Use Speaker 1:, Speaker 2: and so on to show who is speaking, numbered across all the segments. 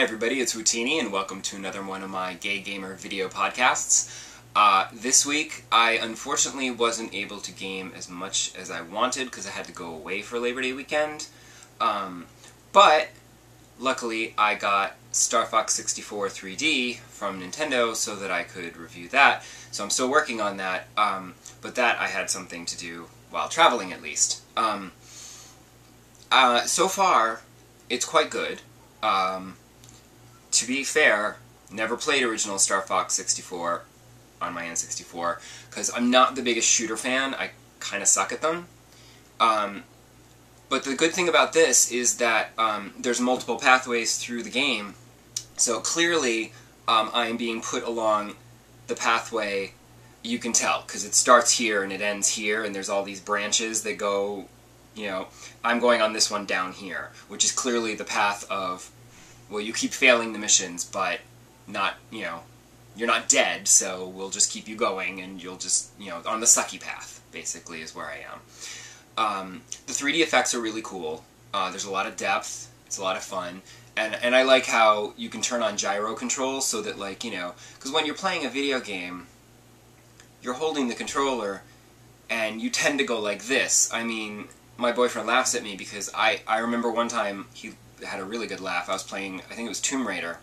Speaker 1: Hey everybody, it's Wootini, and welcome to another one of my Gay Gamer video podcasts. This week, I unfortunately wasn't able to game as much as I wanted because I had to go away for Labor Day weekend. But luckily, I got Star Fox 64 3D from Nintendo so that I could review that. So I'm still working on that, but that I had something to do while traveling at least. So far, it's quite good. To be fair, never played original Star Fox 64 on my N64, because I'm not the biggest shooter fan. I kind of suck at them. But the good thing about this is that there's multiple pathways through the game, so clearly I am being put along the pathway. You can tell, because it starts here and it ends here, and there's all these branches that go, you know, I'm going on this one down here, which is clearly the path of, well, you keep failing the missions, but not, you know, you're not dead, so we'll just keep you going, and you'll just, you know, on the sucky path, basically, is where I am. The 3D effects are really cool. There's a lot of depth. It's a lot of fun. And I like how you can turn on gyro controls so that, like, you know, because when you're playing a video game, you're holding the controller, and you tend to go like this. I mean, my boyfriend laughs at me because I remember one time he had a really good laugh. I was playing, I think it was Tomb Raider,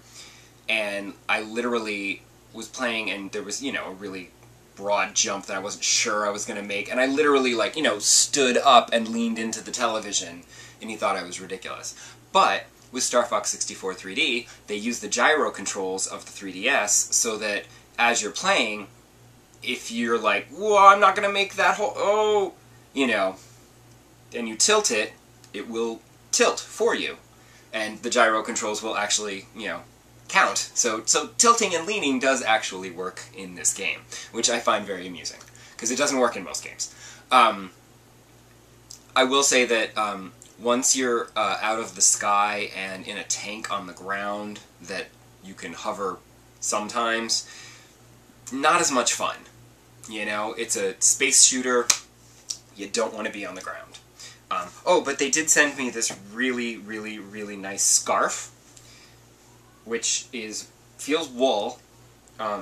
Speaker 1: and I literally was playing, and there was, you know, a really broad jump that I wasn't sure I was going to make, and I literally, like, you know, stood up and leaned into the television, and he thought I was ridiculous. But with Star Fox 64 3D, they use the gyro controls of the 3DS so that as you're playing, if you're like, whoa, I'm not going to make that whole, oh, you know, and you tilt it, it will tilt for you. And the gyro controls will actually, you know, count. So tilting and leaning does actually work in this game, which I find very amusing, because it doesn't work in most games. I will say that once you're out of the sky and in a tank on the ground that you can hover sometimes, not as much fun. You know, it's a space shooter. You don't want to be on the ground. Oh, but they did send me this really, really, really nice scarf, which feels wool.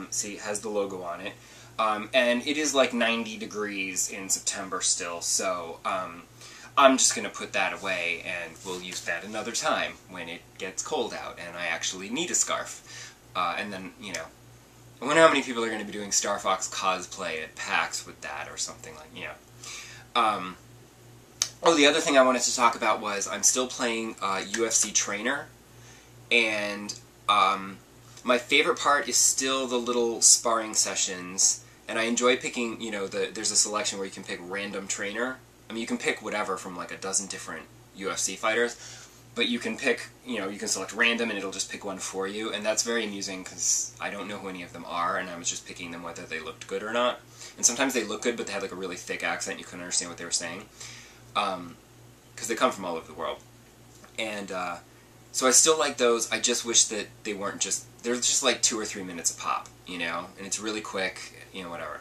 Speaker 1: See, it has the logo on it. And it is like 90 degrees in September still, so I'm just going to put that away, and we'll use that another time when it gets cold out and I actually need a scarf. And then, you know, I wonder how many people are going to be doing Star Fox cosplay at PAX with that or something like, you know. Oh, the other thing I wanted to talk about was I'm still playing UFC Trainer, and my favorite part is still the little sparring sessions, and I enjoy picking, you know, there's a selection where you can pick random trainer. I mean, you can pick whatever from like a dozen different UFC fighters, but you can pick, you know, you can select random and it'll just pick one for you, and that's very amusing because I don't know who any of them are, and I was just picking them whether they looked good or not. And sometimes they look good, but they have like a really thick accent, you couldn't understand what they were saying. Because they come from all over the world. And so I still like those. I just wish that they weren't just, they're just like 2 or 3 minutes a pop, you know, and it's really quick, you know, whatever.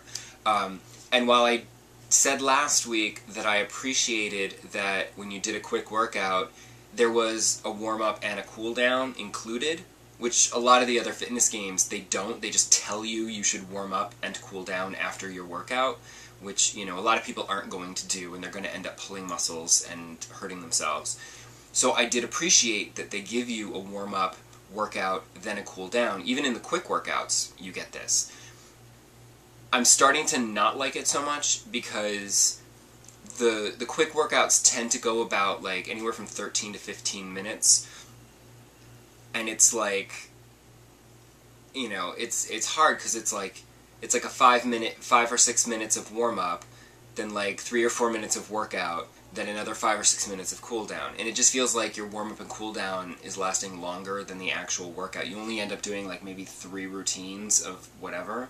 Speaker 1: And while I said last week that I appreciated that when you did a quick workout, there was a warm-up and a cool-down included, which a lot of the other fitness games, they don't. They just tell you you should warm up and cool down after your workout, which, you know, a lot of people aren't going to do, and they're going to end up pulling muscles and hurting themselves. So I did appreciate that they give you a warm-up, workout, then a cool-down. Even in the quick workouts, you get this. I'm starting to not like it so much because the quick workouts tend to go about, like, anywhere from 13 to 15 minutes, and it's like, you know, it's hard because it's like a 5 or 6 minutes of warm-up, then like 3 or 4 minutes of workout, then another 5 or 6 minutes of cool-down. And it just feels like your warm-up and cool-down is lasting longer than the actual workout. You only end up doing like maybe 3 routines of whatever.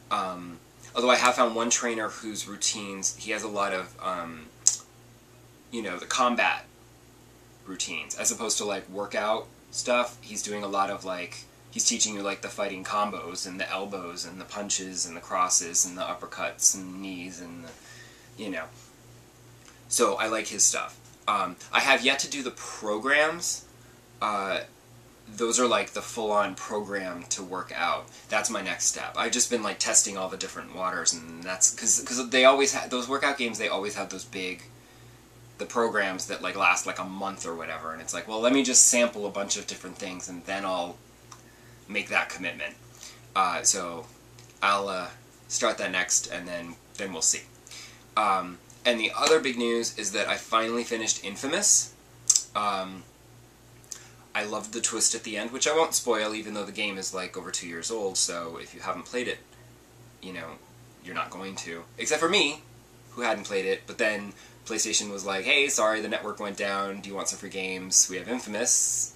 Speaker 1: Although I have found one trainer whose routines, he has a lot of, you know, the combat routines. As opposed to like workout stuff, he's doing a lot of like, he's teaching you like the fighting combos and the elbows and the punches and the crosses and the uppercuts and knees and the, you know. So I like his stuff. I have yet to do the programs. those are like the full-on program to work out. That's my next step. I've just been like testing all the different waters, and that's because they always have those workout games. They always have those big, the programs that like last like a month or whatever, and it's like, well, let me just sample a bunch of different things, and then I'll make that commitment. So I'll start that next, and then we'll see. And the other big news is that I finally finished Infamous. I loved the twist at the end, which I won't spoil, even though the game is like over 2 years old, so if you haven't played it, you know, you're not going to. Except for me, who hadn't played it, but then PlayStation was like, hey, sorry, the network went down, do you want some free games? We have Infamous.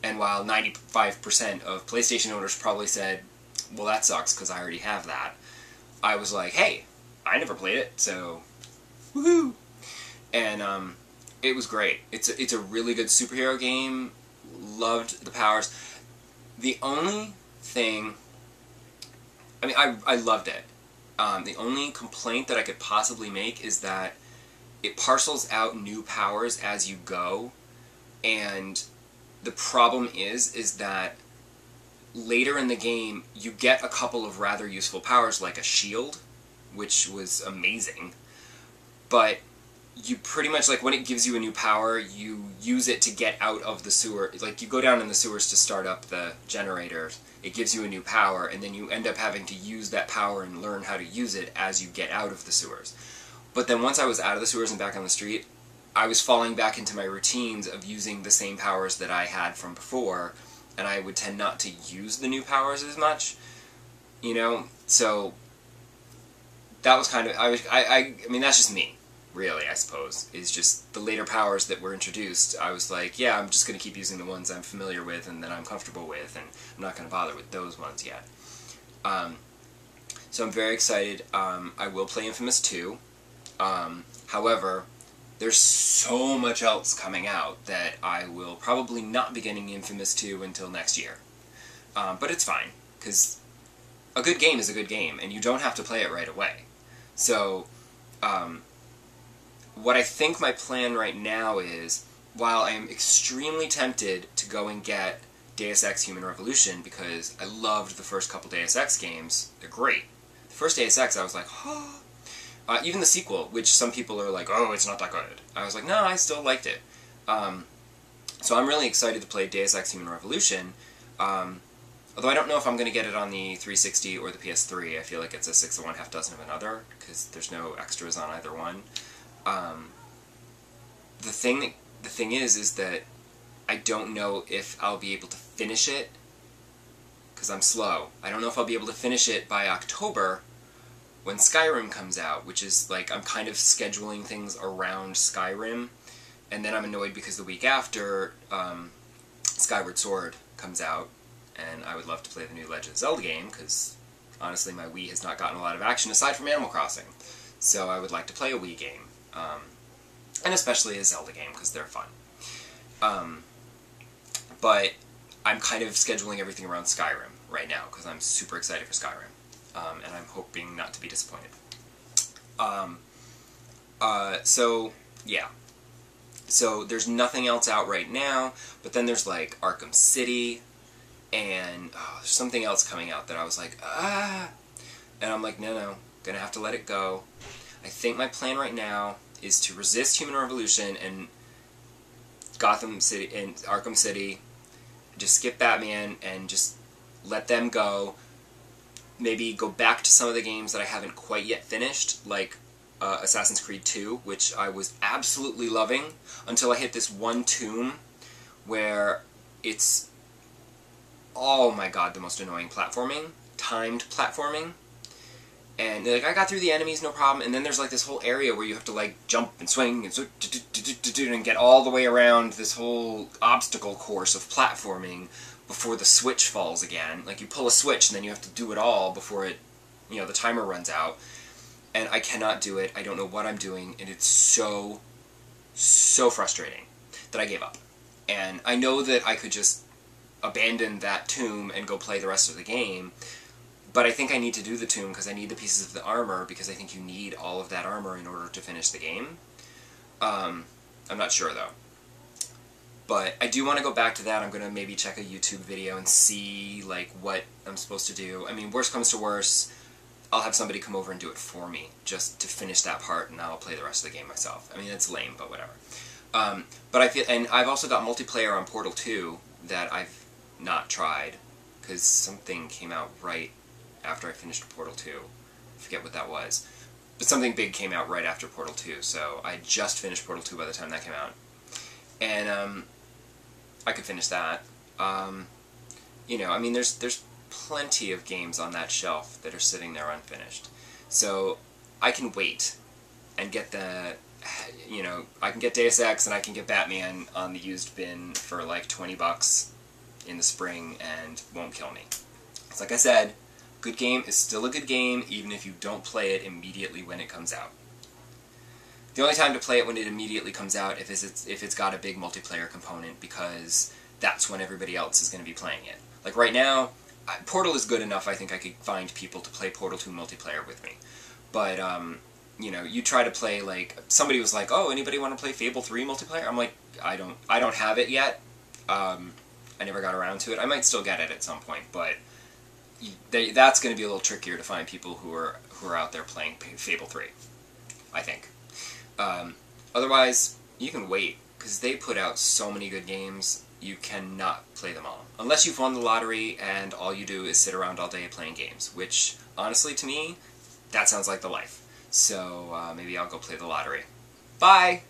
Speaker 1: And while 95% of PlayStation owners probably said, well, that sucks, because I already have that, I was like, hey, I never played it, so woohoo! And it was great. It's a really good superhero game. Loved the powers. The only thing, I mean, I loved it. The only complaint that I could possibly make is that it parcels out new powers as you go, and the problem is that later in the game you get a couple of rather useful powers, like a shield, which was amazing, but you pretty much, like, when it gives you a new power, you use it to get out of the sewer. Like, you go down in the sewers to start up the generators, it gives you a new power, and then you end up having to use that power and learn how to use it as you get out of the sewers. But then once I was out of the sewers and back on the street, I was falling back into my routines of using the same powers that I had from before, and I would tend not to use the new powers as much, you know? So that was kind of, I mean, that's just me, really, I suppose, is just the later powers that were introduced. I was like, yeah, I'm just going to keep using the ones I'm familiar with and that I'm comfortable with, and I'm not going to bother with those ones yet. So I'm very excited. I will play Infamous 2. However, there's so much else coming out that I will probably not be getting Infamous 2 until next year. But it's fine, because a good game is a good game, and you don't have to play it right away. So, what I think my plan right now is, while I am extremely tempted to go and get Deus Ex Human Revolution, because I loved the first couple Deus Ex games, they're great. The first Deus Ex, I was like, oh. Even the sequel, which some people are like, oh, it's not that good. I was like, no, I still liked it. So I'm really excited to play Deus Ex Human Revolution, although I don't know if I'm going to get it on the 360 or the PS3. I feel like it's a 6 of one, half dozen of another, because there's no extras on either one. The thing is that I don't know if I'll be able to finish it, because I'm slow. I don't know if I'll be able to finish it by October, when Skyrim comes out, which is, like, I'm kind of scheduling things around Skyrim, and then I'm annoyed because the week after, Skyward Sword comes out, and I would love to play the new Legend of Zelda game, because, honestly, my Wii has not gotten a lot of action aside from Animal Crossing, so I would like to play a Wii game, and especially a Zelda game, because they're fun. But I'm kind of scheduling everything around Skyrim right now, because I'm super excited for Skyrim. And I'm hoping not to be disappointed. So, yeah. So, there's nothing else out right now, but then there's, like, Arkham City, and there's something else coming out that I was like, ah! And I'm like, no, gonna have to let it go. I think my plan right now is to resist Human Revolution and Gotham City and Arkham City, just skip Batman, and just let them go. Maybe go back to some of the games that I haven't quite yet finished, like Assassin's Creed 2, which I was absolutely loving, until I hit this one tomb where it's, oh my god, the most annoying platforming, timed platforming, and like, I got through the enemies, no problem, and then there's like this whole area where you have to like jump and swing and get all the way around this whole obstacle course of platforming before the switch falls again. Like, you pull a switch and then you have to do it all before it, you know, the timer runs out. And I cannot do it. I don't know what I'm doing, and it's so frustrating that I gave up. And I know that I could just abandon that tomb and go play the rest of the game, but I think I need to do the tomb because I need the pieces of the armor, because I think you need all of that armor in order to finish the game. I'm not sure, though. But I do want to go back to that. I'm going to maybe check a YouTube video and see, like, what I'm supposed to do. I mean, worst comes to worst, I'll have somebody come over and do it for me, just to finish that part, and I'll play the rest of the game myself. I mean, it's lame, but whatever. But I feel, and I've also got multiplayer on Portal 2 that I've not tried, because something came out right after I finished Portal 2. I forget what that was. But something big came out right after Portal 2, so I just finished Portal 2 by the time that came out. And, I could finish that. You know, I mean, there's plenty of games on that shelf that are sitting there unfinished. So, I can wait and get the, you know, I can get Deus Ex and I can get Batman on the used bin for like $20 in the spring and won't kill me. It's like I said, good game is still a good game even if you don't play it immediately when it comes out. The only time to play it when it immediately comes out if it's got a big multiplayer component, because that's when everybody else is going to be playing it. Like right now, Portal is good enough I think I could find people to play Portal 2 multiplayer with me. But, you know, you try to play, like, somebody was like, oh, anybody want to play Fable 3 multiplayer? I'm like, I don't have it yet. I never got around to it. I might still get it at some point, but that's going to be a little trickier to find people who are out there playing Fable 3, I think. Otherwise, you can wait, because they put out so many good games, you cannot play them all. Unless you've won the lottery and all you do is sit around all day playing games, which, honestly, to me, that sounds like the life. So, maybe I'll go play the lottery. Bye!